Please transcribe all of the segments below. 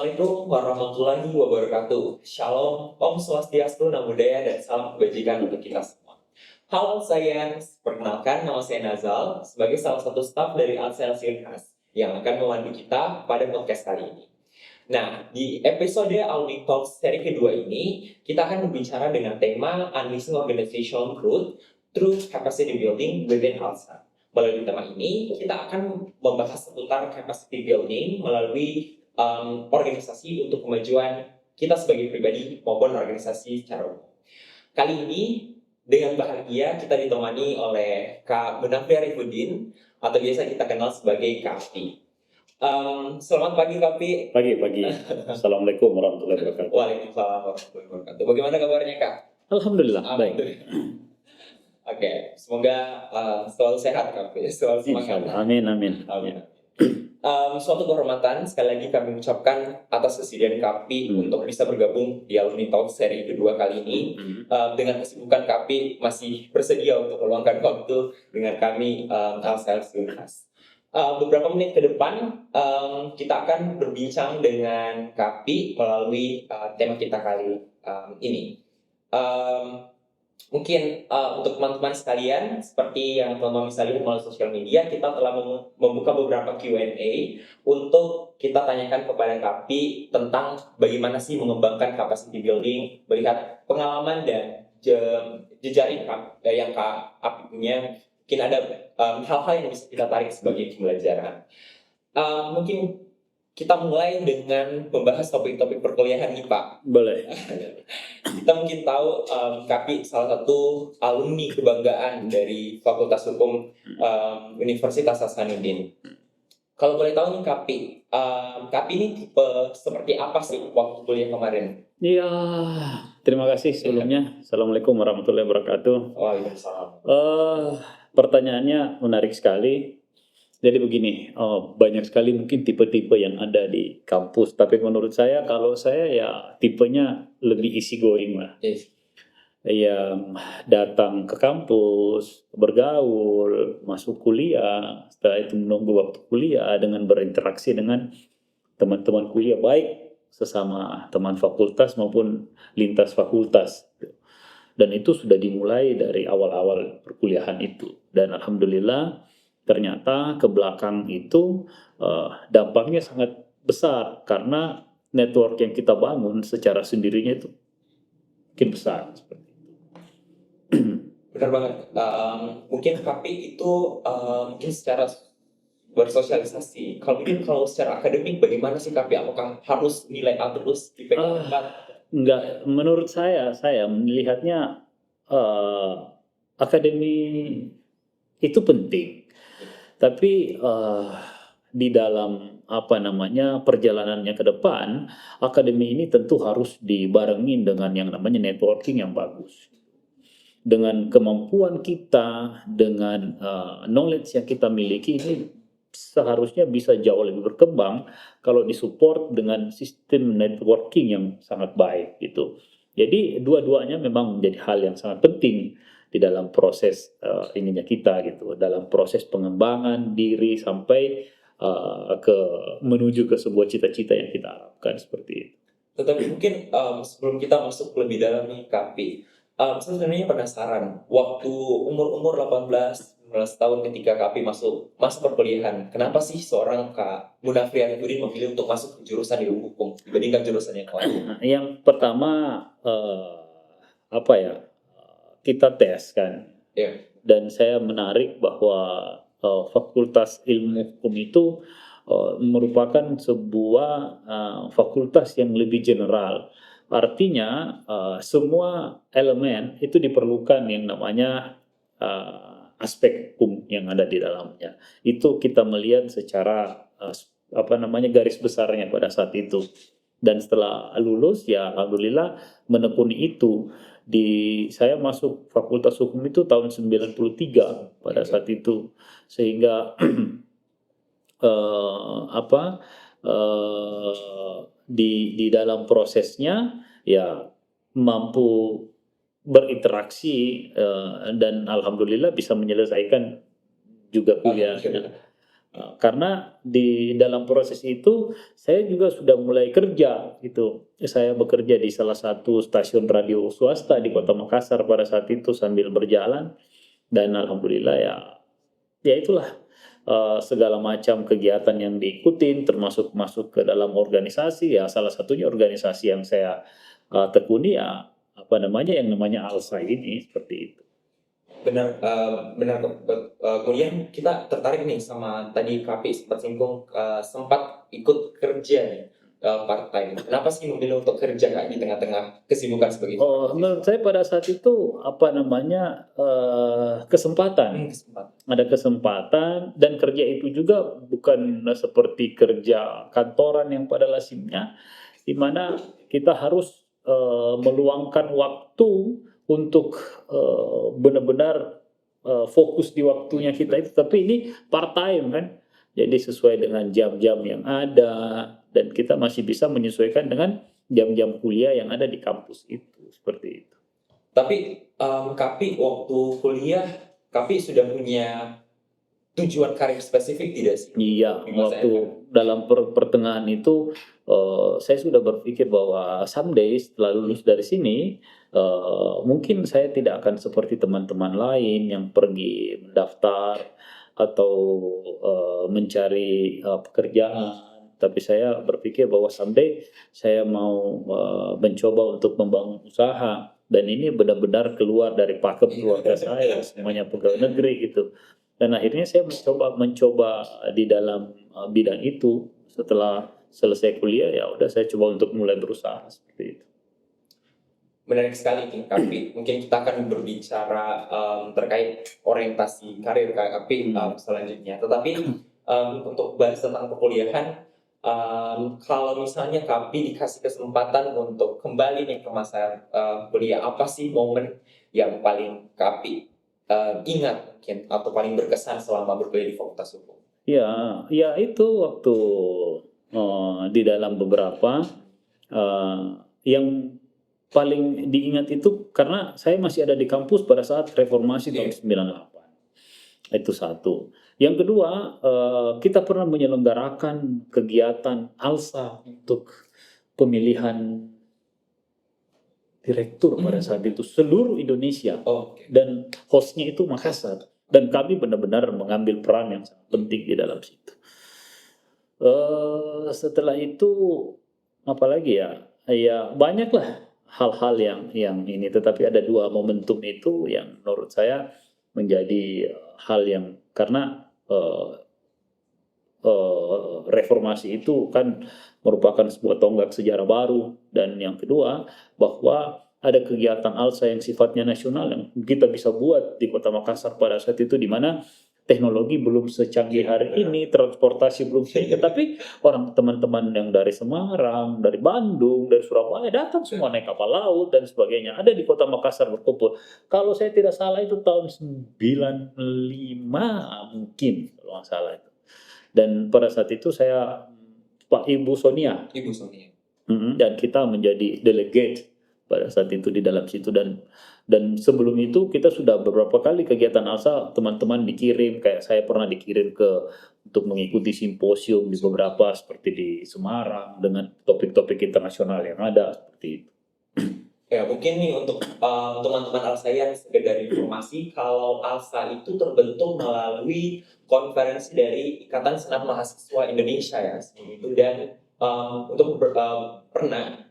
Assalamualaikum warahmatullahi wabarakatuh. Shalom, Om Swastiastu, Namo Buddhaya, dan salam kebajikan untuk kita semua. Halo saya, perkenalkan nama saya Nazal sebagai salah satu staf dari Alsel Silhas yang akan memandu kita pada podcast kali ini. Nah, di episode Alumni Talks seri kedua ini, kita akan berbicara dengan tema Unleashing Organizational Growth Through Capacity Building Within Alsel. Melalui tema ini, kita akan membahas seputar capacity building melalui organisasi untuk kemajuan kita sebagai pribadi maupun organisasi secara umum. Kali ini dengan bahagia kita ditemani oleh Kak Munafri Arifudin atau biasa kita kenal sebagai Kak Afi. Selamat pagi Kak Afi. Pagi. Assalamualaikum warahmatullahi wabarakatuh. Waalaikumsalam warahmatullahi wabarakatuh. Bagaimana kabarnya Kak? Alhamdulillah baik. Oke, semoga selalu sehat Kak Afi, selalu semangat. Amin. Suatu kehormatan sekali lagi kami ucapkan atas kesediaan Kapi untuk bisa bergabung di Alumni Talk seri kedua kali ini. Dengan kesibukan Kapi masih bersedia untuk meluangkan waktu dengan kami Alsel Silhas. Beberapa menit ke depan kita akan berbincang dengan Kapi melalui tema kita kali ini. Mungkin untuk teman-teman sekalian, seperti yang teman-teman bisa lihat melalui sosial media, kita telah membuka beberapa Q&A untuk kita tanyakan kepada Kapi tentang bagaimana sih mengembangkan capacity building, melihat pengalaman dan jejaring yang Kak Api punya. Mungkin ada hal-hal yang bisa kita tarik sebagai pembelajaran. Mungkin kita mulai dengan membahas topik-topik perkuliahan nih Pak. Boleh. Kita mungkin tahu Kapi salah satu alumni kebanggaan dari Fakultas Hukum Universitas Hasanuddin. Kalau boleh tahu nih Kapi ini tipe seperti apa sih waktu kuliah kemarin? Iya, terima kasih sebelumnya. Assalamualaikum warahmatullahi wabarakatuh. Waalaikumsalam. Pertanyaannya menarik sekali. Jadi begini, banyak sekali mungkin tipe-tipe yang ada di kampus. Tapi menurut saya, kalau saya ya tipenya lebih easy going lah. Yes. Yang datang ke kampus, bergaul, masuk kuliah, setelah itu menunggu waktu kuliah dengan berinteraksi dengan teman-teman kuliah, baik sesama teman fakultas maupun lintas fakultas. Dan itu sudah dimulai dari awal-awal perkuliahan itu. Dan alhamdulillah, ternyata ke belakang itu dampaknya sangat besar karena network yang kita bangun secara sendirinya itu makin besar seperti itu. Benar banget. Mungkin Kapi itu mungkin secara bersosialisasi. Kalau secara akademik bagaimana sih Kapi? Apakah harus nilai A terus IPK 4? Enggak, menurut saya melihatnya akademi itu penting. Tapi di dalam perjalanannya ke depan, akademi ini tentu harus dibarengin dengan yang namanya networking yang bagus. Dengan kemampuan kita, dengan knowledge yang kita miliki, ini seharusnya bisa jauh lebih berkembang kalau disupport dengan sistem networking yang sangat baik gitu. Jadi dua-duanya memang menjadi hal yang sangat penting di dalam proses ininya kita gitu, dalam proses pengembangan diri sampai menuju ke sebuah cita-cita yang kita harapkan seperti itu. Tetapi mungkin sebelum kita masuk lebih dalam nih Kapi, saya sebenarnya penasaran waktu umur 18-19 tahun ketika Kapi masuk perkuliahan, kenapa sih seorang Kak Munafri Arifudin memilih untuk masuk ke jurusan ilmu hukum dibandingkan jurusan yang lain? Yang pertama kita tes kan. Yeah. Dan saya menarik bahwa Fakultas Ilmu Hukum itu merupakan sebuah fakultas yang lebih general. Artinya semua elemen itu diperlukan yang namanya aspek hukum yang ada di dalamnya. Itu kita melihat secara garis besarnya pada saat itu. Dan setelah lulus ya alhamdulillah menekuni itu. Saya masuk Fakultas Hukum itu tahun 93 pada saat itu, sehingga di dalam prosesnya ya mampu berinteraksi dan alhamdulillah bisa menyelesaikan juga kuliahnya. Karena di dalam proses itu saya juga sudah mulai kerja gitu. Saya bekerja di salah satu stasiun radio swasta di Kota Makassar pada saat itu sambil berjalan, dan alhamdulillah ya, ya itulah segala macam kegiatan yang diikutin termasuk masuk ke dalam organisasi, ya salah satunya organisasi yang saya tekuni ya apa namanya yang namanya ALSA ini seperti itu. Benar, benar. Kemudian kita tertarik nih sama tadi Kapi sempat singgung, sempat ikut kerja nih, part time. Kenapa sih memilih untuk kerja Kak di tengah-tengah kesibukan sebagai Oh, menurut saya pada saat itu apa namanya kesempatan. kesempatan? Ada kesempatan, dan kerja itu juga bukan seperti kerja kantoran yang pada lazimnya, di mana kita harus meluangkan waktu untuk benar-benar fokus di waktunya kita itu. Tapi ini part time kan, jadi sesuai dengan jam-jam yang ada, dan kita masih bisa menyesuaikan dengan jam-jam kuliah yang ada di kampus itu, seperti itu. Tapi Kapi waktu kuliah, Kapi sudah punya tujuan karir spesifik tidak sih? Iya, Di masa waktu SMA? dalam pertengahan itu saya sudah berpikir bahwa someday setelah lulus dari sini mungkin saya tidak akan seperti teman-teman lain yang pergi mendaftar atau mencari pekerjaan. Tapi saya berpikir bahwa someday saya mau mencoba untuk membangun usaha, dan ini benar-benar keluar dari pakem keluarga saya, semuanya pegawai negeri gitu. Dan akhirnya saya mencoba di dalam bidang itu. Setelah selesai kuliah ya udah saya coba untuk mulai berusaha seperti itu. Menarik sekali nih Kapi. Mungkin kita akan berbicara terkait orientasi karir Kapi selanjutnya. Tetapi untuk bahas tentang perkuliahan, kalau misalnya Kapi dikasih kesempatan untuk kembali nih ke masa kuliah, apa sih momen yang paling Kapi ingat mungkin atau paling berkesan selama berkuliah di Fakultas Hukum? Ya itu waktu di dalam beberapa yang paling diingat itu karena saya masih ada di kampus pada saat reformasi tahun 98. Itu satu. Yang kedua, kita pernah menyelenggarakan kegiatan ALSA untuk pemilihan direktur pada saat itu seluruh Indonesia, dan hostnya itu Makassar, dan kami benar-benar mengambil peran yang sangat penting di dalam situ. Setelah itu apalagi ya banyaklah hal-hal yang ini, tetapi ada dua momentum itu yang menurut saya menjadi hal yang karena reformasi itu kan merupakan sebuah tonggak sejarah baru, dan yang kedua bahwa ada kegiatan ALSA yang sifatnya nasional yang kita bisa buat di Kota Makassar pada saat itu, di mana teknologi belum secanggih hari ini, transportasi belum secanggih, tapi teman-teman yang dari Semarang, dari Bandung, dari Surabaya datang semua naik kapal laut dan sebagainya, ada di Kota Makassar berkumpul. Kalau saya tidak salah itu tahun 95 mungkin kalau nggak salah itu. Dan pada saat itu saya Ibu Sonia, dan kita menjadi delegate pada saat itu di dalam situ, dan sebelum itu kita sudah beberapa kali kegiatan ALSA, teman-teman dikirim, kayak saya pernah dikirim untuk mengikuti simposium di beberapa seperti di Semarang dengan topik-topik internasional yang ada seperti itu. Ya mungkin nih untuk teman-teman ALSA yang sekedar informasi, kalau ALSA itu terbentuk melalui konferensi dari Ikatan Senat Mahasiswa Indonesia ya seperti itu, dan untuk pernah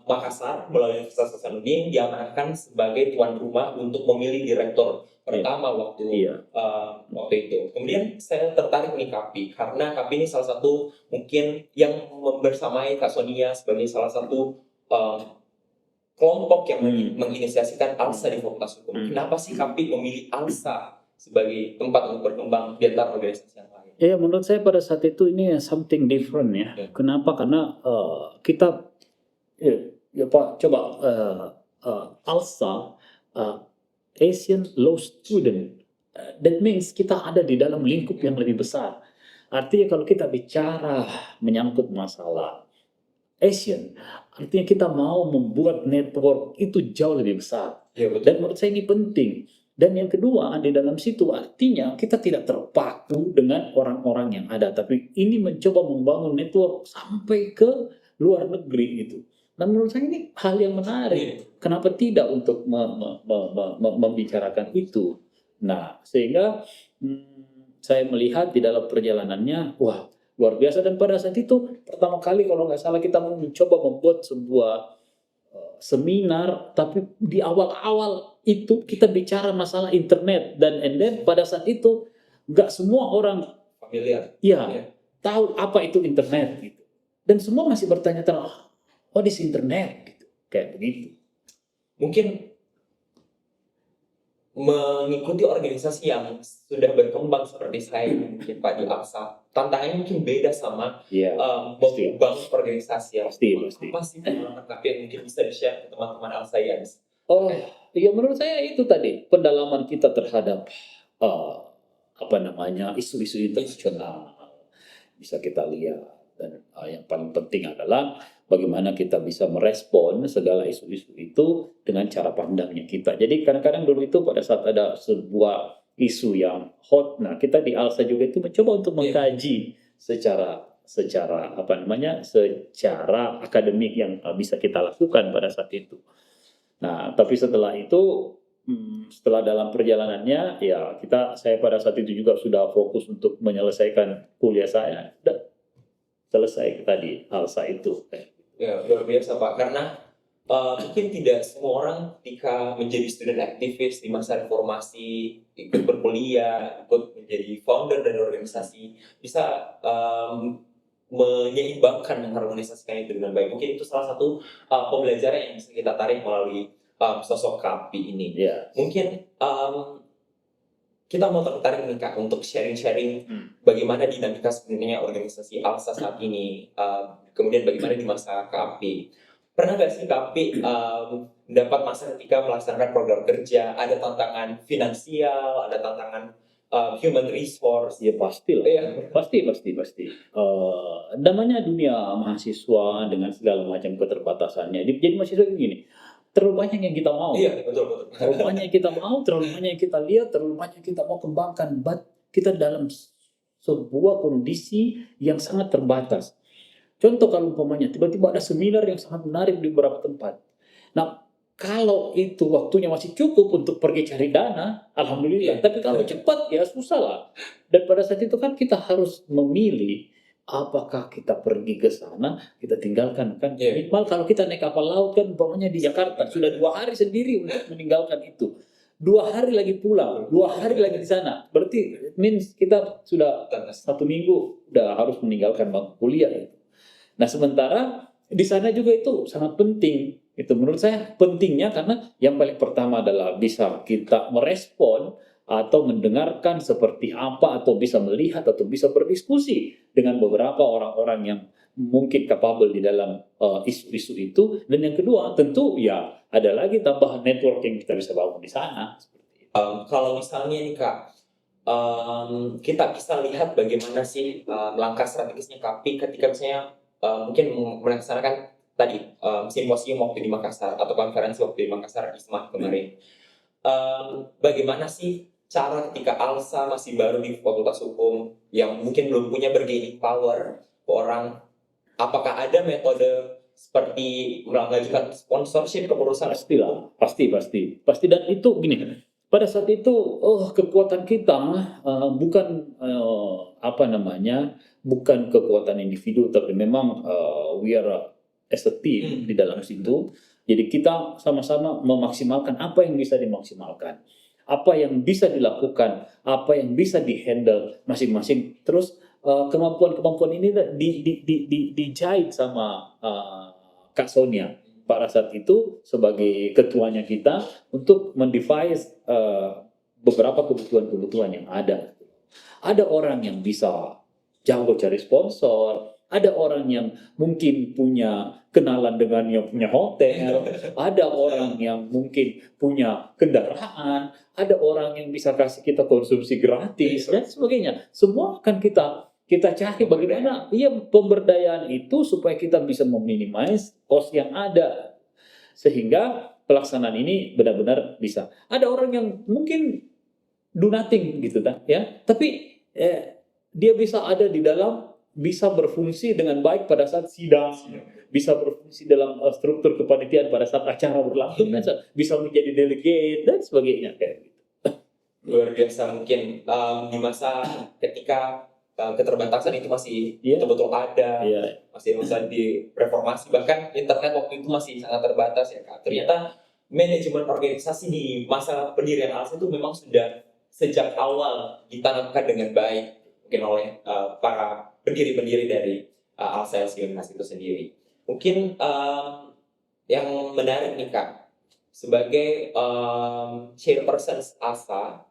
Makassar melalui Universitas Hasanuddin diamanahkan sebagai tuan rumah untuk memilih direktur pertama waktu itu. Kemudian saya tertarik nih Kapi, karena Kapi ini salah satu mungkin yang membersamai Kak Sonia sebagai salah satu kelompok yang menginisiasikan ALSA di Fakultas Hukum. Kenapa sih Kapi memilih ALSA sebagai tempat untuk berkembang di antara organisasi yang lain? Ya, menurut saya pada saat itu ini something different ya. Kenapa? Karena kita Pak, coba ALSA, Asian Law Student, that means kita ada di dalam lingkup yang lebih besar. Artinya kalau kita bicara menyangkut masalah Asian, artinya kita mau membuat network itu jauh lebih besar. Ya, betul. Dan menurut saya ini penting. Dan yang kedua, di dalam situ artinya kita tidak terpaku dengan orang-orang yang ada, tapi ini mencoba membangun network sampai ke luar negeri gitu. Nah, menurut saya ini hal yang menarik. Kenapa tidak untuk membicarakan itu? Nah, sehingga saya melihat di dalam perjalanannya, wah, luar biasa. Dan pada saat itu pertama kali kalau nggak salah kita mencoba membuat sebuah seminar, tapi di awal-awal itu kita bicara masalah internet, dan and then pada saat itu nggak semua orang Familiar. ya Ya. tahu apa itu internet gitu, dan semua masih bertanya-tanya, what is internet gitu, kayak begitu. Mungkin mengikuti organisasi yang sudah berkembang seperti saya mungkin Pak di ALSA, tantangannya mungkin beda sama Ya, pasti. membangun organisasi yang Pasti. apa sih pengalaman Kakak yang mungkin bisa di-share ke teman-teman ALSAians? Oh, ya menurut saya itu tadi pendalaman kita terhadap isu-isu internasional bisa kita lihat, dan yang paling penting adalah bagaimana kita bisa merespon segala isu-isu itu dengan cara pandangnya kita. Jadi kadang-kadang dulu itu pada saat ada sebuah isu yang hot, nah kita di ALSA juga itu mencoba untuk mengkaji secara secara akademik yang bisa kita lakukan pada saat itu. Nah, tapi setelah itu, setelah dalam perjalanannya, ya saya pada saat itu juga sudah fokus untuk menyelesaikan kuliah saya, dan selesai tadi ALSA itu. Ya, luar biasa Pak, karena mungkin tidak semua orang ketika menjadi student aktivis di masa reformasi, ikut berkuliah, ikut menjadi founder dari organisasi, bisa menyeimbangkan, mengharmonisasikan itu dengan baik. Mungkin itu salah satu pembelajaran yang bisa kita tarik melalui sosok Kapi ini. Ya. Mungkin kita mau tertarik nih Kak untuk sharing-sharing bagaimana dinamika sebenarnya organisasi ALSA saat ini, kemudian bagaimana di masa Kapi. Pernah nggak sih Kapi mendapat masa ketika melaksanakan program kerja, ada tantangan finansial, ada tantangan human resource? Ya pastilah. Iya. Pasti. Namanya dunia mahasiswa dengan segala macam keterbatasannya. Jadi mahasiswa begini, terlalu banyak yang kita mau. Iya, betul. Terlalu banyak yang kita mau, terlalu banyak yang kita lihat, terlalu banyak yang kita mau kembangkan. But kita dalam sebuah kondisi yang sangat terbatas. Contoh kalau umpamanya tiba-tiba ada seminar yang sangat menarik di beberapa tempat. Nah, kalau itu waktunya masih cukup untuk pergi cari dana, alhamdulillah. Tapi kalau cepat ya susah lah. Dan pada saat itu kan kita harus memilih apakah kita pergi ke sana, kita tinggalkan kan. Minimal kalau kita naik kapal laut kan umpamanya di Jakarta sudah 2 hari sendiri untuk meninggalkan itu. 2 hari lagi pulang, 2 hari lagi di sana. Berarti means kita sudah 1 minggu udah harus meninggalkan bangku kuliah itu. Nah, sementara di sana juga itu sangat penting. Itu menurut saya pentingnya karena yang paling pertama adalah bisa kita merespon atau mendengarkan seperti apa, atau bisa melihat atau bisa berdiskusi dengan beberapa orang-orang yang mungkin capable di dalam isu-isu itu. Dan yang kedua tentu ya ada lagi tambahan network yang kita bisa bangun di sana. Kalau misalnya nih Kak, kita bisa lihat bagaimana sih langkah strategisnya Kapi ketika misalnya mungkin melaksanakan tadi simposium waktu di Makassar atau konferensi waktu di Makassar di Semarang kemarin. Bagaimana sih cara ketika ALSA masih baru di Fakultas Hukum yang mungkin belum punya bargaining power ke orang, apakah ada metode seperti mengajukan sponsorship ke perusahaan? Pastilah, pasti. Dan itu gini, pada saat itu kekuatan kita bukan bukan kekuatan individu, tapi memang we are as a team di dalam situ. Jadi kita sama-sama memaksimalkan apa yang bisa dimaksimalkan, apa yang bisa dilakukan, apa yang bisa dihandle masing-masing. Terus kemampuan-kemampuan ini dijahit sama Kak Sonia pada saat itu sebagai ketuanya kita untuk mendevise beberapa kebutuhan-kebutuhan yang ada. Ada orang yang bisa jago cari sponsor, ada orang yang mungkin punya kenalan dengan yang punya hotel, ada orang yang mungkin punya kendaraan, ada orang yang bisa kasih kita konsumsi gratis dan sebagainya. Semua akan kita cari bagaimana pemberdayaan itu supaya kita bisa meminimais cost yang ada, sehingga pelaksanaan ini benar-benar bisa. Ada orang yang mungkin do nothing gitu kan ya, tapi dia bisa ada di dalam, bisa berfungsi dengan baik pada saat sidang, bisa berfungsi dalam struktur kepanitiaan pada saat acara berlangsung, bisa menjadi delegate dan sebagainya kayak gitu. Luar biasa. Mungkin di masa ketika keterbatasan itu masih Iya. betul-betul ada, Iya. masih bisa direformasi, bahkan internet waktu itu masih sangat terbatas ya Kak. Ternyata manajemen organisasi di masa pendirian ALSA itu memang sudah sejak awal ditanamkan dengan baik mungkin oleh para pendiri-pendiri dari ALSA Unhas itu sendiri. Mungkin yang menarik nih Kak, sebagai chairperson ALSA,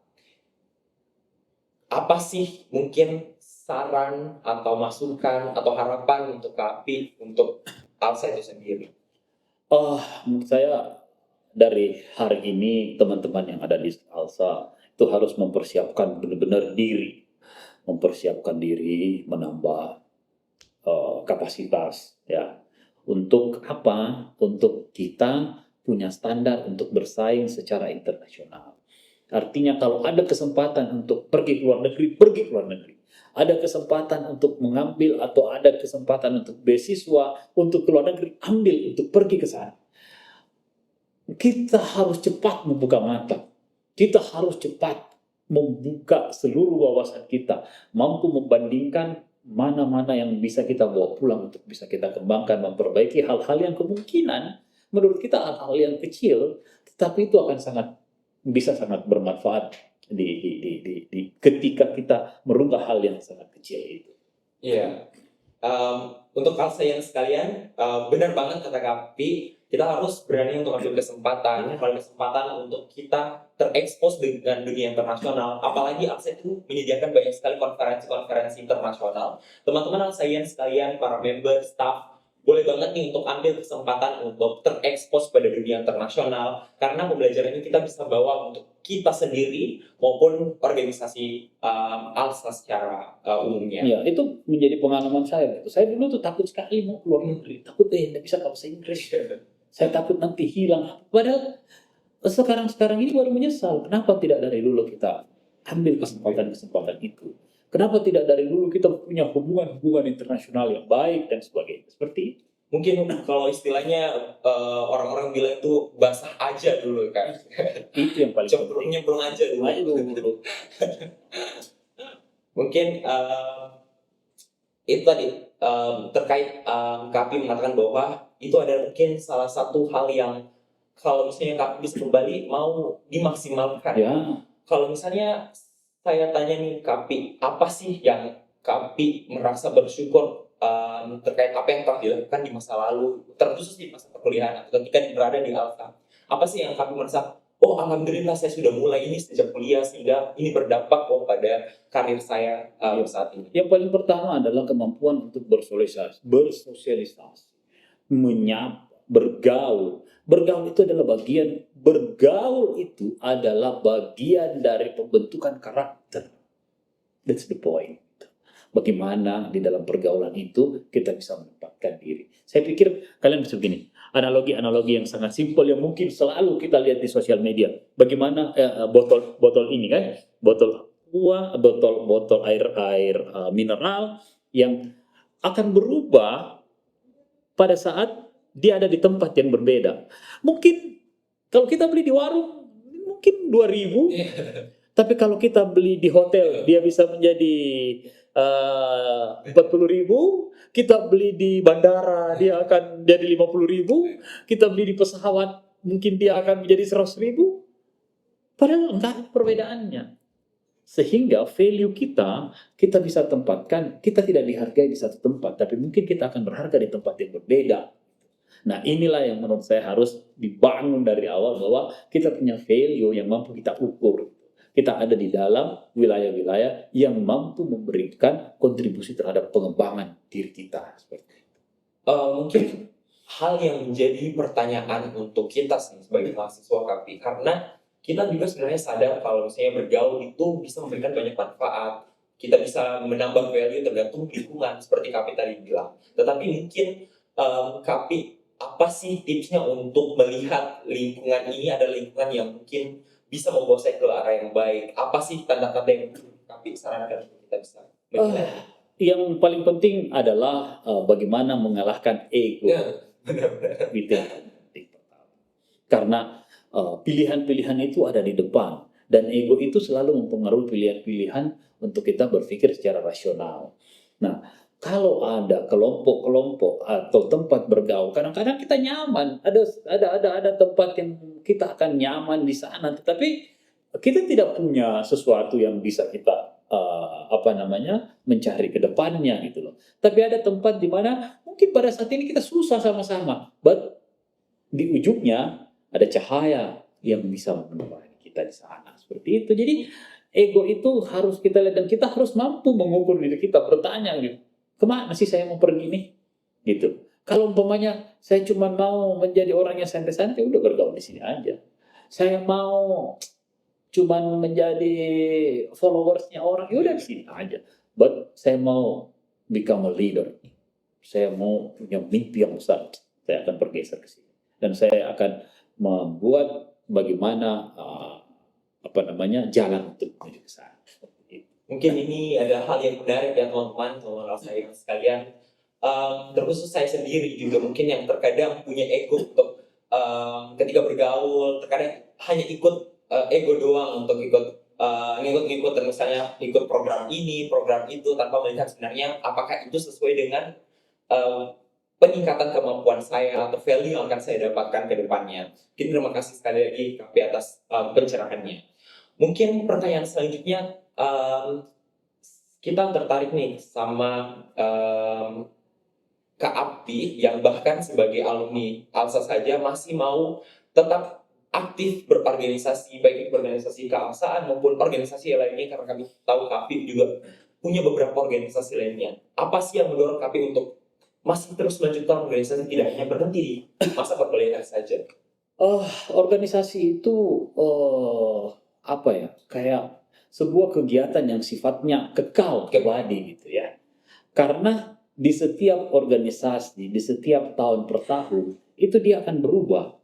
apa sih mungkin saran atau masukan atau harapan untuk KAPI untuk ALSA itu sendiri? Menurut saya dari hari ini teman-teman yang ada di ALSA itu harus mempersiapkan benar-benar diri, menambah kapasitas ya. Untuk apa? Untuk kita punya standar untuk bersaing secara internasional. Artinya kalau ada kesempatan untuk pergi ke luar negeri, pergi ke luar negeri. Ada kesempatan untuk mengambil atau ada kesempatan untuk beasiswa untuk ke luar negeri, ambil untuk pergi ke sana. Kita harus cepat membuka mata. Kita harus cepat membuka seluruh wawasan kita, mampu membandingkan mana-mana yang bisa kita bawa pulang untuk bisa kita kembangkan, memperbaiki hal-hal yang kemungkinan menurut kita hal-hal yang kecil, tetapi itu akan bisa sangat bermanfaat ketika kita merubah hal yang sangat kecil itu. Iya. Untuk ALSA yang sekalian, benar banget kata Kapi, kita harus berani untuk ambil kesempatan untuk kita terekspos dengan dunia internasional. Apalagi ALSA itu menyediakan banyak sekali konferensi-konferensi internasional. Teman-teman ALSA yang sekalian, para member, staff, boleh banget nih untuk ambil kesempatan untuk terekspos pada dunia internasional, karena pembelajaran ini kita bisa bawa untuk kita sendiri maupun organisasi ALSA secara umumnya. Ya, itu menjadi pengalaman saya. Saya dulu tuh takut sekali mau keluar negeri, takut tidak bisa bahasa Inggris. Saya takut nanti hilang. Padahal sekarang ini baru menyesal. Kenapa tidak dari dulu kita ambil kesempatan itu? Kenapa tidak dari dulu kita punya hubungan internasional yang baik dan sebagainya? Seperti itu. Mungkin kalau istilahnya orang-orang bilang itu basah aja dulu kan. Itu yang paling penting. Nyemplung aja dulu. Mungkin itu tadi terkait Kapi mengatakan bahwa itu adalah mungkin salah satu hal yang kalau misalnya Kapi bisa kembali mau dimaksimalkan. Ya. Kalau misalnya saya tanya nih Kapi, apa sih yang Kapi merasa bersyukur terkait apa yang telah dilakukan di masa lalu, terkhusus di masa perkuliahan atau ketika berada di ALSA? Apa sih yang Kapi merasa, oh alhamdulillah saya sudah mulai ini sejak kuliah sehingga ini berdampak pada karir saya saat ini? Yang paling pertama adalah kemampuan untuk bersosialisasi, menyapa, bergaul. Bergaul itu adalah bagian dari pembentukan karakter. That's the point. Bagaimana di dalam pergaulan itu kita bisa menempatkan diri. Saya pikir kalian bisa begini, analogi yang sangat simpel yang mungkin selalu kita lihat di sosial media. Bagaimana botol ini kan, botol air mineral yang akan berubah pada saat dia ada di tempat yang berbeda. Mungkin kalau kita beli di warung mungkin 2.000, tapi kalau kita beli di hotel dia bisa menjadi 40.000. Kita beli di bandara dia akan jadi 50.000. Kita beli di pesawat mungkin dia akan menjadi 100.000. Padahal enggak ada perbedaannya. Sehingga value kita bisa tempatkan, kita tidak dihargai di satu tempat, tapi mungkin kita akan berharga di tempat yang berbeda. Nah inilah yang menurut saya harus dibangun dari awal, bahwa kita punya value yang mampu kita ukur. Kita ada di dalam wilayah-wilayah yang mampu memberikan kontribusi terhadap pengembangan diri kita. Seperti itu. Mungkin hal yang menjadi pertanyaan untuk kita sebagai mahasiswa KAPI, karena kita juga sebenarnya sadar kalau misalnya bergaul itu bisa memberikan banyak manfaat. Kita bisa menambah value tergantung lingkungan, seperti KAPI tadi bilang. Tetapi mungkin KAPI apa sih tipsnya untuk melihat lingkungan ini adalah lingkungan yang mungkin bisa membawa saya ke arah yang baik? Apa sih tanda-tanda yang tapi sarankan untuk kita bisa menilai? Yang paling penting adalah bagaimana mengalahkan ego. Ya, benar-benar. Itu yang paling penting pertama. Karena pilihan-pilihan itu ada di depan dan ego itu selalu mempengaruhi pilihan-pilihan untuk kita berpikir secara rasional. Nah, kalau ada kelompok-kelompok atau tempat bergaul, kadang-kadang kita nyaman. Ada tempat yang kita akan nyaman di sana, tetapi kita tidak punya sesuatu yang bisa kita mencari ke depannya gitu loh. Tapi ada tempat di mana mungkin pada saat ini kita susah sama-sama, but di ujungnya ada cahaya yang bisa menemani kita di sana. Seperti itu. Jadi ego itu harus kita lihat dan kita harus mampu mengukur diri kita, bertanya gitu. Kemana sih saya mau pergi nih? Gitu. Kalau umpamanya saya cuma mau menjadi orang yang santai-santai, udah bergaul di sini aja. Saya mau cuman menjadi followersnya orang, ya udah di sini aja. But saya mau become a leader. Saya mau punya mimpi yang besar. Saya akan bergeser ke sini. Dan saya akan membuat bagaimana jalan untuk menuju ke sana. Mungkin ini ada hal yang menarik ya teman-teman, teman-teman saya sekalian. Terkhusus saya sendiri juga mungkin yang terkadang punya ego untuk ketika bergaul, terkadang hanya ikut ego doang untuk ikut ngikut-ngikut dan misalnya ikut program ini, program itu tanpa melihat sebenarnya apakah itu sesuai dengan peningkatan kemampuan saya atau value yang akan saya dapatkan ke depannya. Mungkin terima kasih sekali lagi Kapi atas pencerahannya. Mungkin pertanyaan selanjutnya, kita tertarik nih sama Kak Apti yang bahkan sebagai alumni ALSA saja masih mau tetap aktif berorganisasi, baik itu organisasi keangsaan maupun organisasi lainnya, karena kami tahu Kak Apti juga punya beberapa organisasi lainnya. Apa sih yang mendorong Kak Apti untuk masih terus melanjutkan organisasi, tidak hanya berhenti di masa perkuliahan saja? Organisasi itu kayak sebuah kegiatan yang sifatnya kekal abadi gitu ya. Karena di setiap organisasi, di setiap tahun per tahun itu dia akan berubah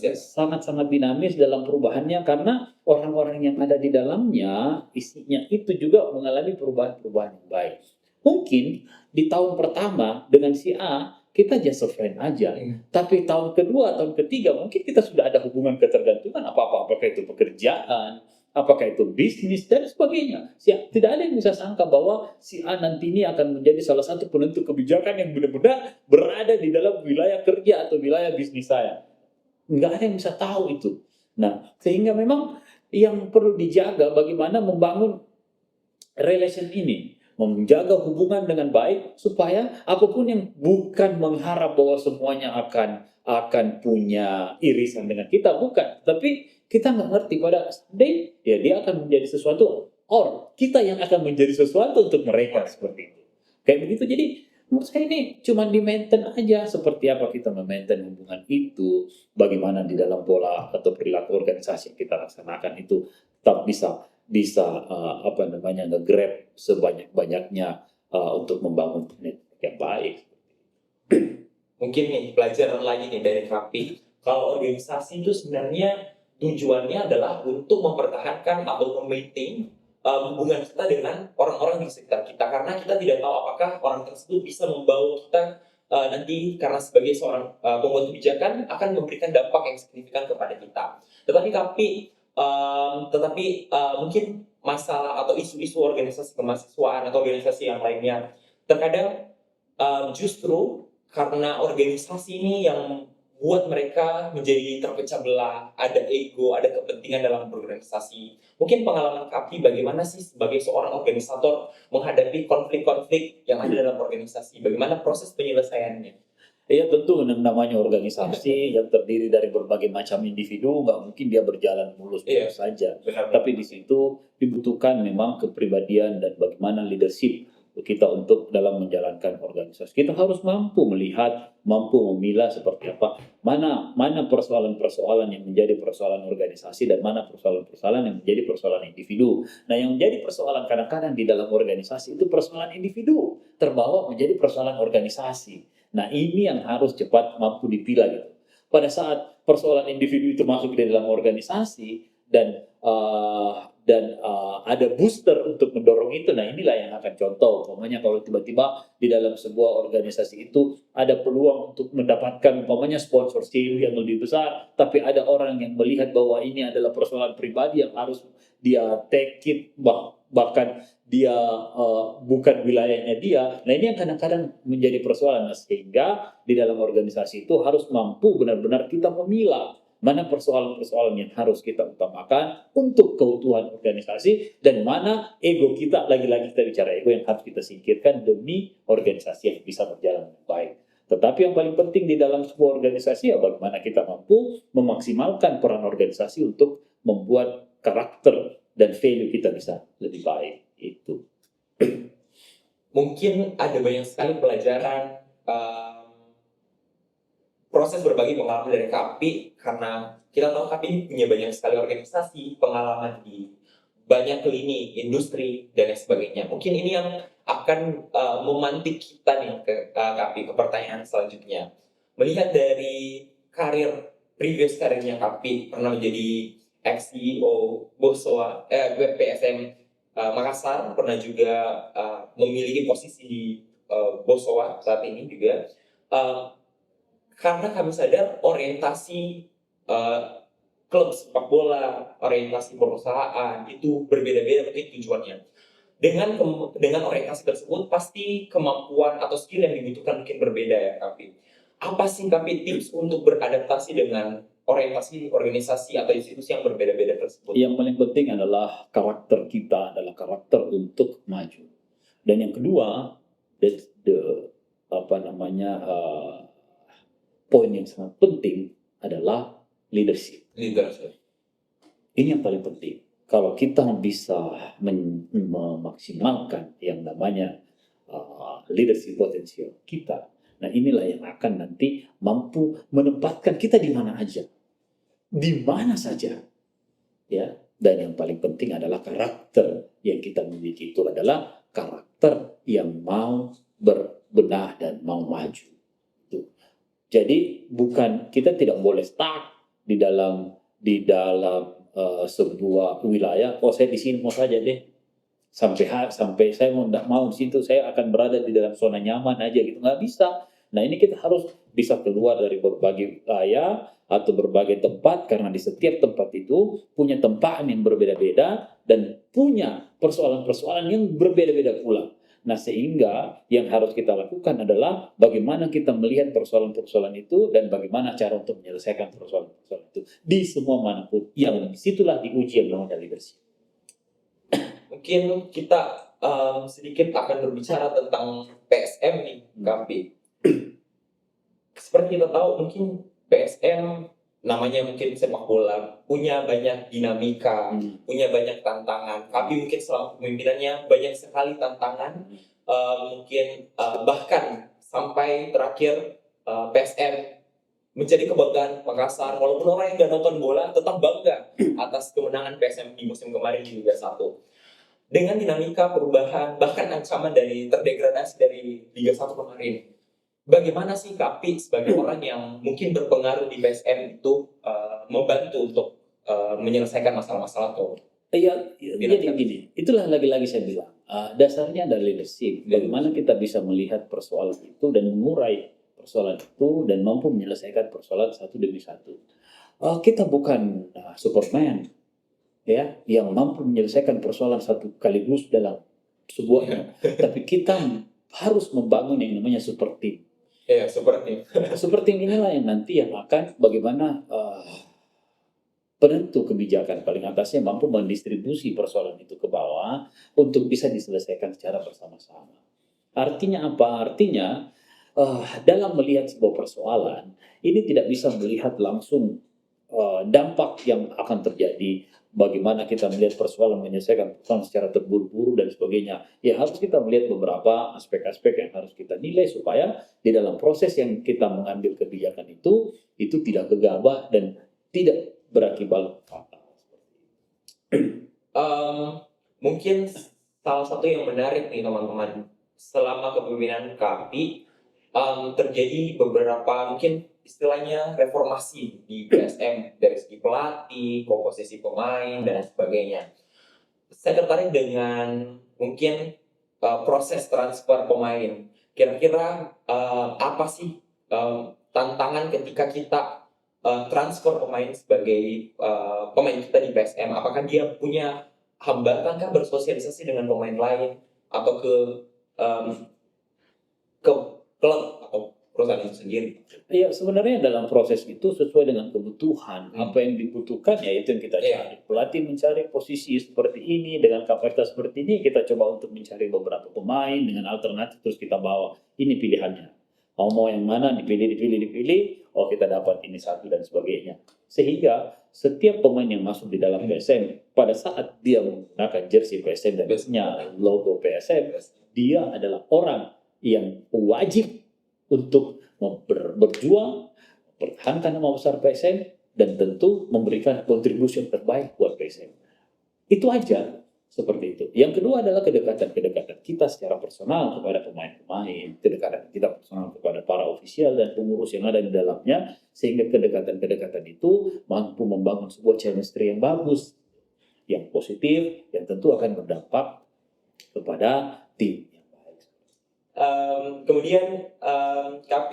sangat-sangat dinamis dalam perubahannya, karena orang-orang yang ada di dalamnya isinya itu juga mengalami perubahan-perubahan yang baik. Mungkin di tahun pertama dengan si A kita just a friend aja, tapi tahun kedua, tahun ketiga mungkin kita sudah ada hubungan ketergantungan apakah itu pekerjaan, apakah itu bisnis dan sebagainya. Tidak ada yang bisa sangka bahwa si A nanti ini akan menjadi salah satu penentu kebijakan yang benar-benar berada di dalam wilayah kerja atau wilayah bisnis saya. Nggak ada yang bisa tahu itu. Nah, sehingga memang yang perlu dijaga bagaimana membangun relation ini, menjaga hubungan dengan baik supaya apapun yang bukan mengharap bahwa semuanya akan punya irisan dengan kita, bukan, tapi kita nggak ngerti pada day ya dia akan menjadi sesuatu or kita yang akan menjadi sesuatu untuk mereka, seperti itu. Kayak begitu. Jadi menurut saya ini cuma di-maintain aja seperti apa kita memaintain hubungan itu, bagaimana di dalam pola atau perilaku organisasi yang kita laksanakan itu tetap bisa nge-grab sebanyak-banyaknya untuk membangun network yang baik. Mungkin nih pelajaran lagi nih dari Kapi, kalau organisasi itu sebenarnya tujuannya adalah untuk mempertahankan atau memaintain hubungan kita dengan orang-orang di sekitar kita, karena kita tidak tahu apakah orang tersebut bisa membawa kita nanti karena sebagai seorang pembuat kebijakan akan memberikan dampak yang signifikan kepada kita. Tetapi mungkin masalah atau isu-isu organisasi kemahasiswaan atau organisasi yang lainnya terkadang justru karena organisasi ini yang buat mereka menjadi terpecah belah, ada ego, ada kepentingan dalam berorganisasi. Mungkin pengalaman Kapi bagaimana sih sebagai seorang organisator menghadapi konflik-konflik yang ada dalam organisasi? Bagaimana proses penyelesaiannya? Ya tentu namanya organisasi yang terdiri dari berbagai macam individu, nggak mungkin dia berjalan mulus-mulus saja. Tapi di situ dibutuhkan memang kepribadian dan bagaimana leadership kita untuk dalam menjalankan organisasi. Kita harus mampu melihat, mampu memilah seperti apa, mana persoalan-persoalan yang menjadi persoalan organisasi dan mana persoalan-persoalan yang menjadi persoalan individu. Nah, yang menjadi persoalan kadang-kadang di dalam organisasi itu persoalan individu terbawa menjadi persoalan organisasi. Nah, ini yang harus cepat mampu dipilah gitu. Pada saat persoalan individu itu masuk di dalam organisasi dan ada booster untuk mendorong itu, nah inilah yang akan contoh. Umpamanya kalau tiba-tiba di dalam sebuah organisasi itu ada peluang untuk mendapatkan umpamanya sponsorship yang lebih besar, tapi ada orang yang melihat bahwa ini adalah persoalan pribadi yang harus dia take it, bahkan dia bukan wilayahnya dia. Nah ini yang kadang-kadang menjadi persoalan. Nah, sehingga di dalam organisasi itu harus mampu benar-benar kita memilah mana persoalan-persoalan yang harus kita utamakan untuk keutuhan organisasi dan mana ego kita, lagi-lagi kita bicara ego, yang harus kita singkirkan demi organisasi yang bisa berjalan dengan baik. Tetapi yang paling penting di dalam sebuah organisasi ya bagaimana kita mampu memaksimalkan peran organisasi untuk membuat karakter dan value kita bisa lebih baik. Itu. Mungkin ada banyak sekali pelajaran, proses berbagi pengalaman dari KAPI, karena kita tahu KAPI ini punya banyak sekali organisasi, pengalaman di banyak lini, industri, dan lain sebagainya. Mungkin ini yang akan memantik kita nih ke KAPI, ke pertanyaan selanjutnya. Melihat dari previous karirnya KAPI, pernah menjadi ex-CEO BOSOA, PSM Makassar, pernah juga memiliki posisi di BOSOA saat ini juga. Karena kami sadar orientasi klub sepak bola, orientasi perusahaan itu berbeda-beda mungkin tujuannya. Dengan orientasi tersebut pasti kemampuan atau skill yang dibutuhkan mungkin berbeda ya Kapi. Apa sih Kapi tips untuk beradaptasi dengan orientasi organisasi atau institusi yang berbeda-beda tersebut? Yang paling penting adalah karakter kita adalah karakter untuk maju. Dan yang kedua, poin yang sangat penting adalah leadership. Ini yang paling penting. Kalau kita bisa memaksimalkan yang namanya leadership potensial kita, nah inilah yang akan nanti mampu menempatkan kita di mana aja, di mana saja, ya. Dan yang paling penting adalah karakter yang kita miliki, itu adalah karakter yang mau berbenah dan mau maju. Jadi kita tidak boleh stuck di dalam sebuah wilayah. Oh saya di sini mau saja deh, sampai saya tidak mau di situ, saya akan berada di dalam zona nyaman aja gitu, nggak bisa. Nah ini kita harus bisa keluar dari berbagai wilayah atau berbagai tempat, karena di setiap tempat itu punya tempaan yang berbeda-beda dan punya persoalan-persoalan yang berbeda-beda pula. Nah sehingga yang harus kita lakukan adalah bagaimana kita melihat persoalan-persoalan itu dan bagaimana cara untuk menyelesaikan persoalan-persoalan itu di semua manapun, yang disitulah diuji yang namanya leadership. Mungkin kita sedikit akan berbicara tentang PSM nih, Kapi. Seperti kita tahu mungkin PSM namanya mungkin sepak bola, punya banyak dinamika, punya banyak tantangan. Kapi mungkin selama kepemimpinannya banyak sekali tantangan, mungkin bahkan sampai terakhir PSM menjadi kebanggaan Makassar. Walaupun orang yang nggak nonton bola tetap bangga atas kemenangan PSM di musim kemarin di Liga 1. Dengan dinamika perubahan, bahkan ancaman dari terdegradasi dari Liga 1 kemarin. Bagaimana sih Kapi sebagai orang yang mungkin berpengaruh di PSM itu membantu untuk menyelesaikan masalah-masalah atau jadi gini, itulah lagi-lagi saya bilang, dasarnya adalah leadership. Bagaimana kita bisa melihat persoalan itu dan mengurai persoalan itu dan mampu menyelesaikan persoalan satu demi satu. Kita bukan Superman, ya, yang mampu menyelesaikan persoalan satu kaligus dalam sebuah, tapi kita harus membangun yang namanya super team. Ya, super team. Super team inilah yang nanti yang akan bagaimana penentu kebijakan paling atasnya mampu mendistribusi persoalan itu ke bawah untuk bisa diselesaikan secara bersama-sama. Artinya apa? Artinya dalam melihat sebuah persoalan ini tidak bisa melihat langsung dampak yang akan terjadi. Bagaimana kita melihat persoalan, menyelesaikan persoalan secara terburu-buru dan sebagainya. Ya harus kita melihat beberapa aspek-aspek yang harus kita nilai supaya di dalam proses yang kita mengambil kebijakan itu tidak gegabah dan tidak berakibat fatal. Mungkin salah satu yang menarik nih teman-teman, selama kepemimpinan Kapi, terjadi beberapa mungkin istilahnya reformasi di PSM dari segi pelatih, komposisi pemain dan sebagainya. Saya tertarik dengan mungkin proses transfer pemain. Kira-kira apa sih tantangan ketika kita transfer pemain sebagai pemain kita di PSM? Apakah dia punya hambatan kah bersosialisasi dengan pemain lain atau um, ke klub atau perusahaan itu sendiri? Ya sebenarnya dalam proses itu sesuai dengan kebutuhan. Apa yang dibutuhkan ya itu yang kita Iya. cari. Pelatih mencari posisi seperti ini dengan kapasitas seperti ini, kita coba untuk mencari beberapa pemain dengan alternatif terus kita bawa. Ini pilihannya. Mau yang mana dipilih. Oh kita dapat ini satu dan sebagainya. Sehingga setiap pemain yang masuk di dalam PSM pada saat dia menggunakan jersey PSM dan punya logo PSM, dia adalah orang yang wajib untuk berjuang, mempertahankan nama besar PSM, dan tentu memberikan kontribusi yang terbaik buat PSM. Itu aja, seperti itu. Yang kedua adalah kedekatan kita secara personal kepada pemain-pemain, kedekatan kita personal kepada para ofisial dan pengurus yang ada di dalamnya, sehingga kedekatan itu mampu membangun sebuah chemistry yang bagus, yang positif, yang tentu akan berdampak kepada tim. Kemudian KP,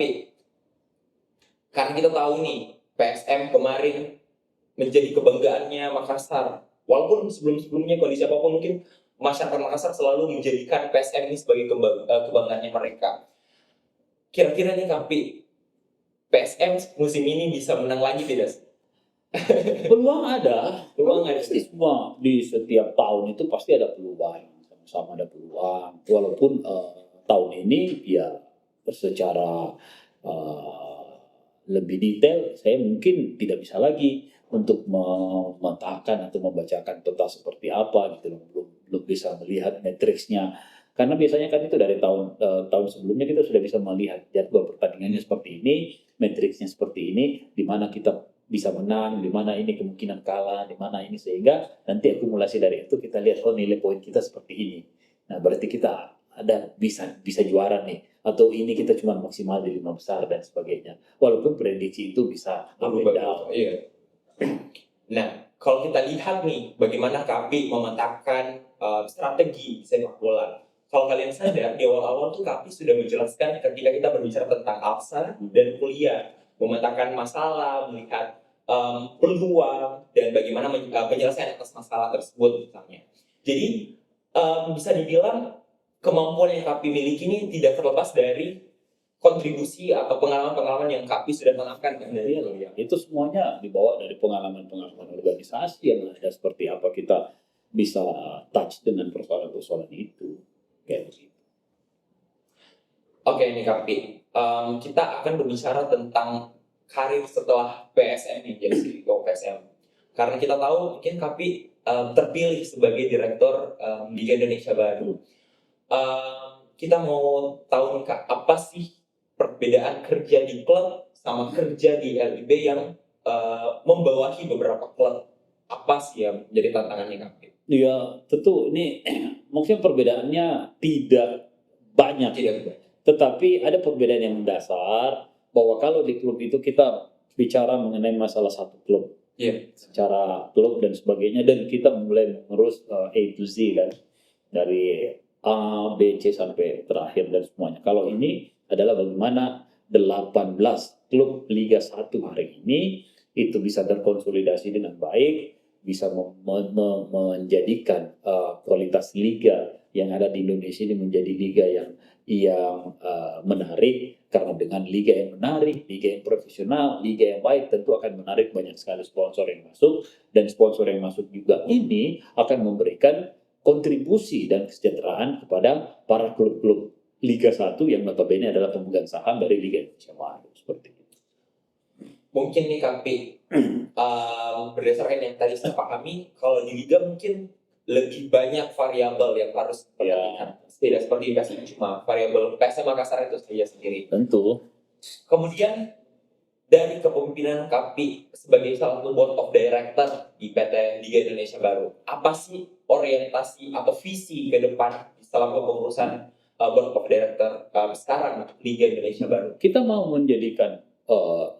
karena kita tahu nih PSM kemarin menjadi kebanggaannya Makassar, walaupun sebelum-sebelumnya kondisi apapun mungkin masyarakat Makassar selalu menjadikan PSM ini sebagai kebanggaannya mereka. Kira-kira nih KP, PSM musim ini bisa menang lagi tidak? Peluang ada, Peluang ada. pasti semua di setiap tahun itu pasti ada peluang, sama-sama ada peluang. Walaupun tahun ini ya secara lebih detail saya mungkin tidak bisa lagi untuk memetakan atau membacakan peta seperti apa gitu loh. Belum bisa melihat matriksnya, karena biasanya kan itu dari tahun sebelumnya kita sudah bisa melihat jadwal pertandingannya seperti ini, matriksnya seperti ini, di mana kita bisa menang, di mana ini kemungkinan kalah, di mana ini, sehingga nanti akumulasi dari itu kita lihat oh nilai poin kita seperti ini. Nah berarti kita ada bisa juara nih, atau ini kita cuma maksimal di 5 besar dan sebagainya. Walaupun prediksi itu bisa up and down. Iya. Nah, kalau kita lihat nih bagaimana KP memetakan strategi sepak bola. Kalau kalian sadar di awal-awal tuh KP sudah menjelaskan ketika kita berbicara tentang AFSA dan kuliah, memetakan masalah, melihat peluang dan bagaimana penyelesaian atas masalah tersebut misalnya. Jadi bisa dibilang kemampuan yang KP miliki ini tidak terlepas dari kontribusi atau pengalaman-pengalaman yang KP sudah tanamkan kan dari ya. Itu semuanya dibawa dari pengalaman-pengalaman organisasi yang ada, seperti apa kita bisa touch dengan persoalan-persoalan itu. Kayak begitu. Oke nih KP, kita akan berbicara tentang karir setelah PSM nih, jadi CEO PSM. Karena kita tahu mungkin KP terpilih sebagai direktur Liga Indonesia baru. Kita mau tahu nih Kak, apa sih perbedaan kerja di klub sama kerja di LIB yang membawahi beberapa klub? Apa sih yang menjadi tantangannya Kak? Ya tentu ini mungkin perbedaannya tidak banyak, tetapi ada perbedaan yang mendasar, bahwa kalau di klub itu kita bicara mengenai masalah satu klub, secara klub dan sebagainya, dan kita mulai mengurus A to Z kan, dari A, B, C sampai terakhir dan semuanya. Kalau ini adalah bagaimana 18 klub Liga 1 hari ini itu bisa terkonsolidasi dengan baik, bisa menjadikan kualitas liga yang ada di Indonesia ini menjadi liga yang menarik. Karena dengan liga yang menarik, liga yang profesional, liga yang baik, tentu akan menarik banyak sekali sponsor yang masuk, dan sponsor yang masuk juga ini akan memberikan kontribusi dan kesejahteraan kepada para klub-klub Liga 1 yang notabene adalah pemegang saham dari Liga Indonesia Baru, seperti itu. Mungkin nih KP, berdasarkan yang tadi saya pahami, kalau di Liga mungkin lebih banyak variabel yang harus diperhatikan. Tidak seperti PSM cuma variabel PSM Makassar itu saja sendiri. Tentu. Kemudian dari kepemimpinan KP sebagai salah satu board of director di PT Liga Indonesia Baru, apa sih orientasi atau visi ke depan selama kepengurusan board of director sekarang untuk Liga Indonesia baru? Kita mau menjadikan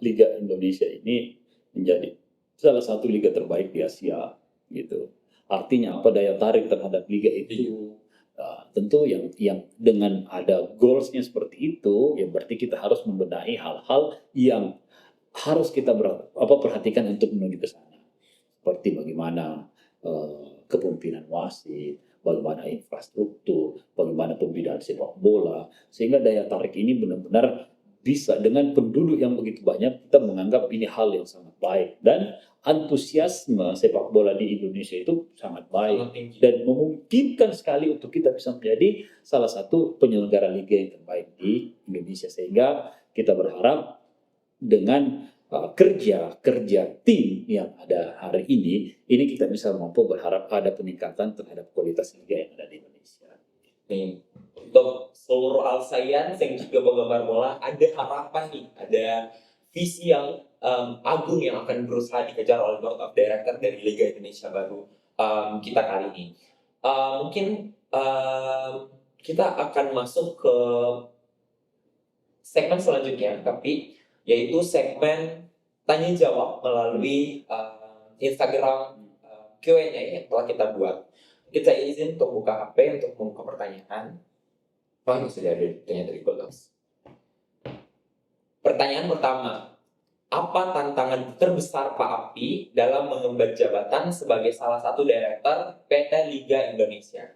Liga Indonesia ini menjadi salah satu liga terbaik di Asia gitu. Artinya apa, daya tarik terhadap liga itu tentu yang dengan ada goalsnya seperti itu, ya berarti kita harus membenahi hal-hal yang harus kita perhatikan untuk menuju ke sana. Seperti bagaimana kepemimpinan wasit, bagaimana infrastruktur, bagaimana pembinaan sepak bola, sehingga daya tarik ini benar-benar bisa, dengan penduduk yang begitu banyak, kita menganggap ini hal yang sangat baik, dan antusiasme sepak bola di Indonesia itu sangat baik dan memungkinkan sekali untuk kita bisa menjadi salah satu penyelenggara liga yang terbaik di Indonesia. Sehingga kita berharap dengan kerja tim yang ada hari ini kita bisa mampu berharap ada peningkatan terhadap kualitas liga yang ada di Indonesia. Nih, untuk seluruh Alscience yang juga penggemar bola, ada harapan nih, ada visi yang agung yang akan berusaha dikejar oleh board of director dari Liga Indonesia baru kita kali ini. Mungkin kita akan masuk ke segmen selanjutnya, tapi yaitu segmen tanya jawab melalui Instagram Q&A yang telah kita buat. Kita izin untuk buka HP untuk membuka pertanyaan. Oh, ini sudah ada pertanyaan dari Golos. Pertanyaan pertama, apa tantangan terbesar Pak Api dalam mengemban jabatan sebagai salah satu direktur PT Liga Indonesia?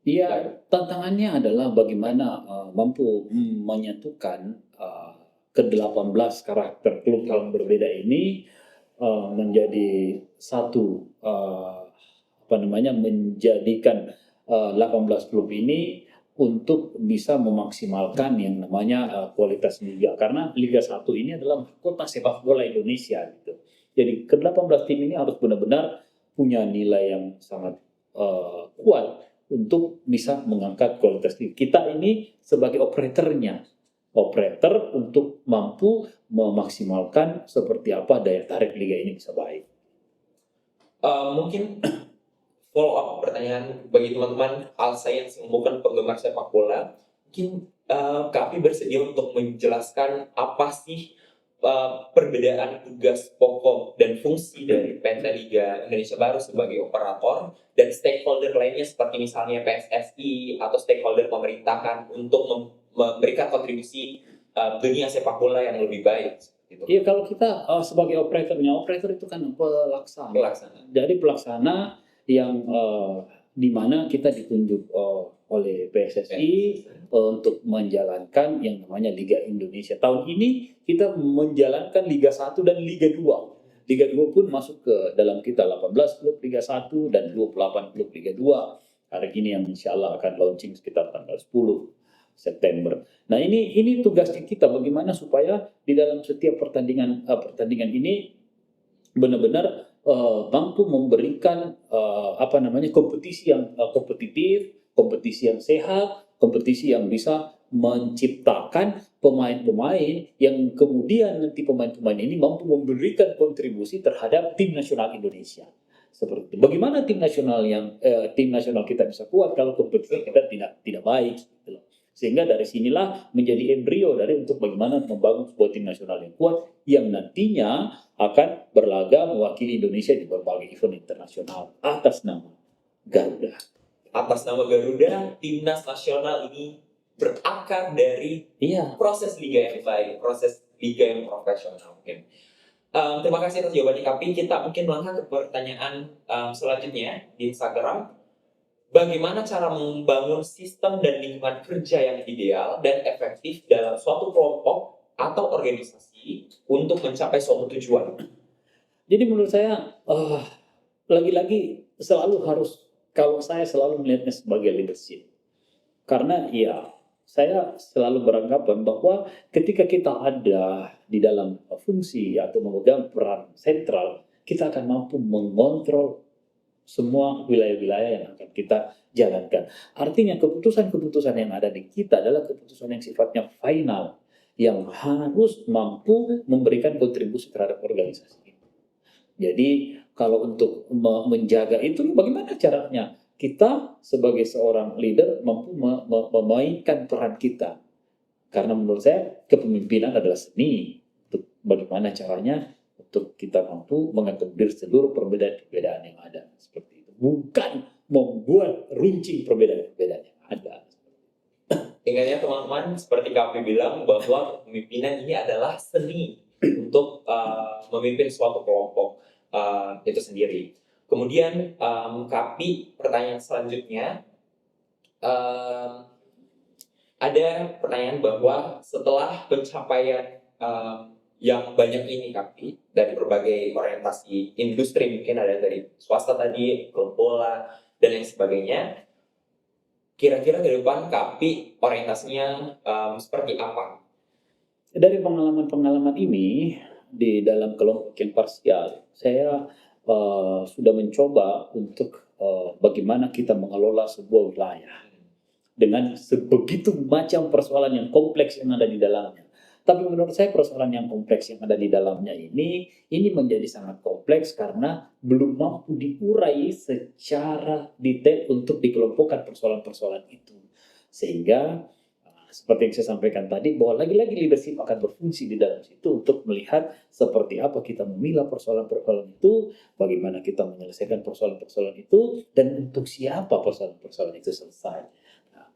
Iya, tantangannya adalah bagaimana mampu menyatukan ke-18 karakter klub yang berbeda ini menjadi satu, menjadikan 18 klub ini untuk bisa memaksimalkan yang namanya kualitas liga. Karena Liga 1 ini adalah kota sepak bola Indonesia gitu. Jadi ke-18 tim ini harus benar-benar punya nilai yang sangat kuat untuk bisa mengangkat kualitas liga. Kita ini sebagai operator untuk mampu memaksimalkan seperti apa daya tarik liga ini bisa baik. Mungkin follow up pertanyaan bagi teman-teman Alscience yang bukan penggemar sepak bola, mungkin kami bersedia untuk menjelaskan apa sih perbedaan tugas pokok dan fungsi dari PT Liga Indonesia baru sebagai operator dan stakeholder lainnya seperti misalnya PSSI atau stakeholder pemerintahan untuk memberikan kontribusi dunia sepak bola yang lebih baik. Gitu. Iya, kalau kita sebagai operator itu kan pelaksana. Jadi pelaksana yang di mana kita ditunjuk oleh PSSI untuk menjalankan yang namanya Liga Indonesia. Tahun ini kita menjalankan Liga 1 dan Liga 2. Liga 2 pun masuk ke dalam kita 18 klub Liga 1 dan 28 klub Liga 2. Hari ini yang insya Allah akan launching sekitar tanggal 10 September. Nah, ini tugasnya kita, bagaimana supaya di dalam setiap pertandingan ini benar-benar mampu memberikan kompetisi yang kompetitif, kompetisi yang sehat, kompetisi yang bisa menciptakan pemain-pemain yang kemudian nanti pemain-pemain ini mampu memberikan kontribusi terhadap tim nasional Indonesia. Seperti bagaimana tim nasional kita bisa kuat kalau kompetisi kita tidak baik, gitu loh. Sehingga dari sinilah menjadi embrio dari untuk bagaimana membangun sebuah tim nasional yang kuat yang nantinya akan berlaga mewakili Indonesia di berbagai event internasional atas nama Garuda. Atas nama Garuda, timnas nasional ini berakar dari proses liga yang baik, proses liga yang profesional mungkin. Terima kasih atas jawabannya Kapi. Kita mungkin melangkah ke pertanyaan selanjutnya di Instagram. Bagaimana cara membangun sistem dan lingkungan kerja yang ideal dan efektif dalam suatu kelompok atau organisasi untuk mencapai suatu tujuan? Jadi menurut saya, lagi-lagi kalau saya selalu melihatnya sebagai leadership. Karena saya selalu beranggapan bahwa ketika kita ada di dalam fungsi atau memegang peran sentral, kita akan mampu mengontrol semua wilayah-wilayah yang akan kita jalankan. Artinya keputusan-keputusan yang ada di kita adalah keputusan yang sifatnya final, yang harus mampu memberikan kontribusi terhadap organisasi. Jadi kalau untuk menjaga itu, bagaimana caranya? kita sebagai seorang leader mampu memainkan peran kita. Karena menurut saya kepemimpinan adalah seni. Untuk bagaimana caranya untuk kita mampu mengakomodir seluruh perbedaan-perbedaan yang ada. Seperti itu. Bukan membuat runcing perbedaan-perbedaan yang ada. Ingat ya teman-teman, seperti Kapi bilang bahwa kepemimpinan ini adalah seni untuk memimpin suatu kelompok itu sendiri. Kemudian Kapi, pertanyaan selanjutnya, ada pertanyaan bahwa setelah pencapaian yang banyak ini Kapi, dari berbagai orientasi industri, mungkin ada dari swasta tadi, klub bola, dan lain sebagainya, kira-kira ke depan Kapi orientasinya seperti apa? Dari pengalaman-pengalaman ini di dalam kelompok yang parsial, saya sudah mencoba untuk bagaimana kita mengelola sebuah wilayah dengan sebegitu macam persoalan yang kompleks yang ada di dalamnya. Tapi menurut saya persoalan yang kompleks yang ada di dalamnya ini menjadi sangat kompleks karena belum mampu diurai secara detail untuk dikelompokkan persoalan-persoalan itu. Sehingga seperti yang saya sampaikan tadi, bahwa lagi-lagi leadership akan berfungsi di dalam situ untuk melihat seperti apa kita memilah persoalan-persoalan itu, bagaimana kita menyelesaikan persoalan-persoalan itu, dan untuk siapa persoalan-persoalan itu selesai. Nah,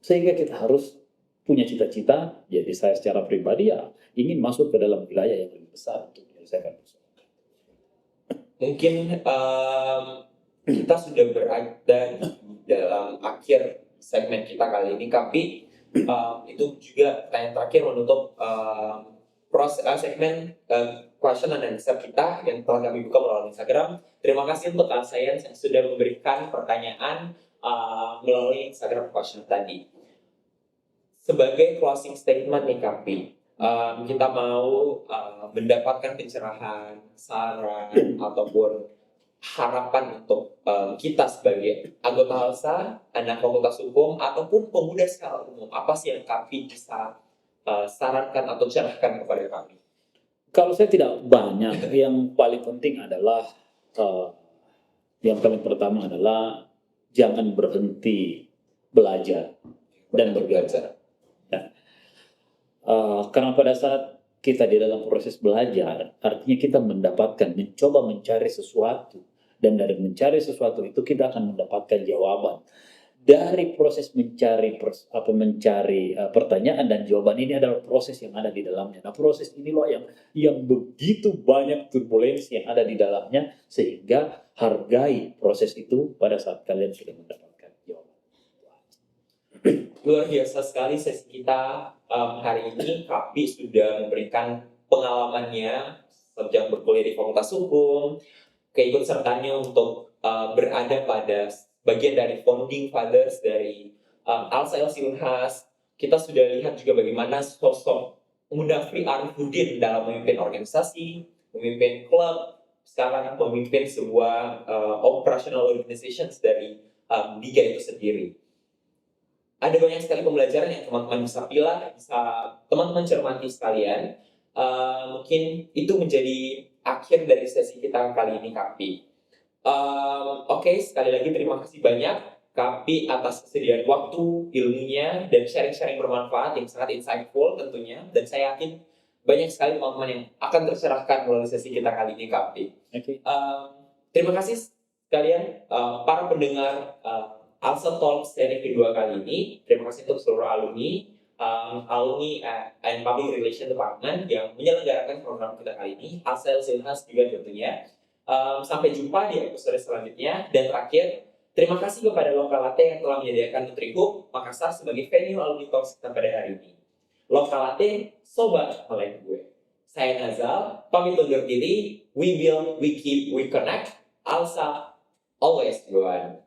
sehingga kita harus punya cita-cita, jadi saya secara pribadi ya ingin masuk ke dalam wilayah yang lebih besar untuk menyelesaikan persoalan. Mungkin kita sudah berada dalam akhir segmen kita kali ini, Kapi. Itu juga pertanyaan terakhir menutup segmen question and answer kita yang telah kami buka melalui Instagram. Terima kasih untuk Science yang sudah memberikan pertanyaan melalui Instagram question tadi. Sebagai closing statement nih Kapi, kita mau mendapatkan pencerahan, saran, ataupun harapan untuk kita sebagai anggota HALSA, anak fakultas hukum, ataupun pemuda secara umum. Apa sih yang Kapi bisa sarankan atau cerahkan kepada kami? Kalau saya tidak banyak, yang paling penting adalah yang paling pertama adalah jangan berhenti belajar dan bergajar. Karena pada saat kita di dalam proses belajar, artinya kita mencoba mencari sesuatu, dan dari mencari sesuatu itu kita akan mendapatkan jawaban. Dari proses mencari pertanyaan dan jawaban ini adalah proses yang ada di dalamnya. Nah, proses ini loh yang begitu banyak turbulensi yang ada di dalamnya, sehingga hargai proses itu pada saat kalian sudah mendapatkan jawaban. Luar biasa sekali sesi kita hari ini. Kapi sudah memberikan pengalamannya sejak berkuliah di Fakultas Hukum, keikutsertaannya untuk berada pada bagian dari founding fathers dari ALSA LC Unhas. Kita sudah lihat juga bagaimana sosok Mudafri Arifudin dalam memimpin organisasi, memimpin klub, sekarang memimpin sebuah operational organizations dari Liga itu sendiri. Ada banyak sekali pembelajaran yang teman-teman bisa pilih, bisa teman-teman cermati sekalian. Mungkin itu menjadi akhir dari sesi kita kali ini, Kapi. Oke, sekali lagi terima kasih banyak Kapi atas kesediaan waktu, ilmunya, dan sharing-sharing bermanfaat yang sangat insightful tentunya. Dan saya yakin banyak sekali teman-teman yang akan tercerahkan melalui sesi kita kali ini, Kapi. Okay. Terima kasih sekalian para pendengar ALSA Talks seri kedua kali ini. Terima kasih untuk seluruh alumni and Public Relations Department yang menyelenggarakan program kita kali ini. ALSA LC Unhas juga tentunya. Sampai jumpa di episode selanjutnya. Dan terakhir, terima kasih kepada Lokalate yang telah menyediakan Nutrihub Makassar sebagai venue alumni talks kita pada hari ini. Lokalate, sobat melek gue. Saya Nazal, pamit undur diri. We build, we keep, we connect. ALSA always go on.